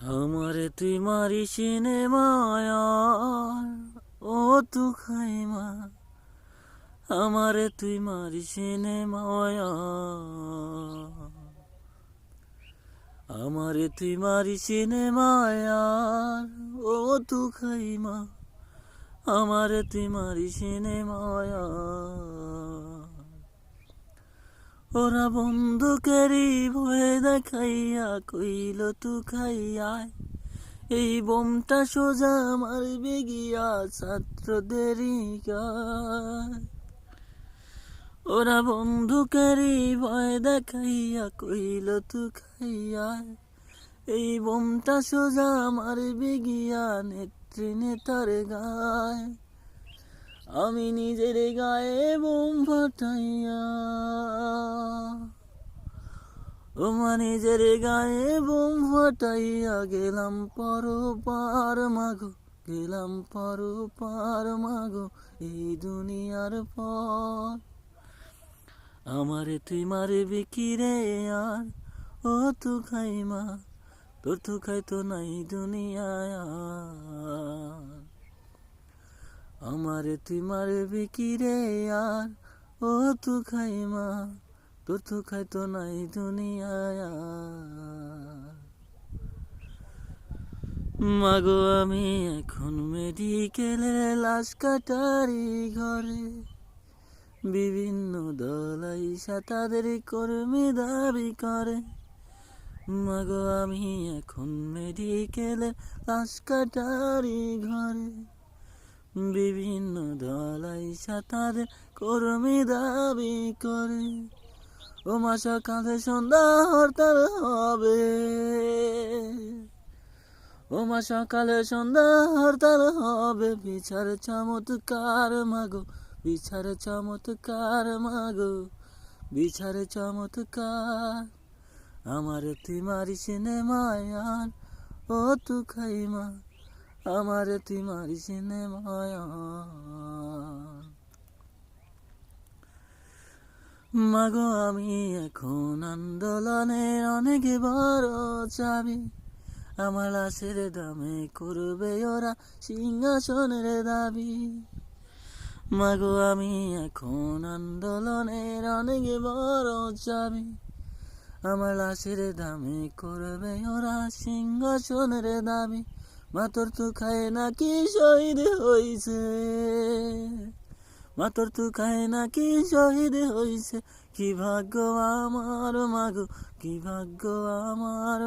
আমারে তুই মারিস নে মায়া, ও তু খাইমা। আমারে তুই মারিস নে মায়া, আমারে তুই মারিস নে মায়া, ও তু খাইমা। আমারে তুই মারিস নে মায়া। ওরা বন্দুকেরই ভয় দেখাইয়া কইল তু খাইয়ায়, এই বোমটা সোজা মারবে গিয়া ছাত্রদেরই গায়। ওরা বন্দুকেরই ভয় দেখাইয়া কইল তু খাইয়ায়, এই বোমটা সোজা মারবে গিয়া নেত্রী নেতার গায়। আমি নিজের গায়ে বোম ফাটাইয়া, নিজের গায়ে বোম ফাটাইয়া গেলাম পরপার মাগো, গেলাম পরপার মাগো এই দুনিয়ার পর। আমারে তুই মারবি কি রে আর, ও তু খাইমা, তোর তু খাইতো নাই দুনিয়ায়। আমারে তুই মারবি কি রে আর, ও তু খাইমা, তোর তু খাইতো নাই দুনিয়ায়। মাগো আমি এখন মেডিকেলের লাশ কাটারি ঘরে, বিভিন্ন দল আইসা তাদের কর্মী দাবি করে। মাগো আমি এখন মেডিকেলের লাশ কাটারি ঘরে, বিভিন্ন দল আইসা তাদের কর্মী দাবি করে। ও মা সকালে সন্ধ্যা হরতাল হবে, ও মা সকালে সন্ধ্যা হরতাল হবে। বিচার চমৎকার মাগো, বিচার চমৎকার মাগো, বিচার চমৎকার। আমারে তুই মারিস নে মায়ান, ও তু খাইমা। আমারে তুই মারিস নে মায়ান। মাগো আমি এখন আন্দোলনের অনেক বড় চাবি, আমার লাশের দামে করবে ওরা সিংহাসনের দাবি। মাগো আমি এখন আন্দোলনের অনেক বড় চাবি, আমার লাশের দামে করবে ওরা সিংহাসনের দাবি। মা তোর তু খায় নাকি শহীদ হইছে, মা তোর তু খায় নাকি শহীদ হইছে। কি ভাগ্য আমার মাগো, কি ভাগ্য আমার।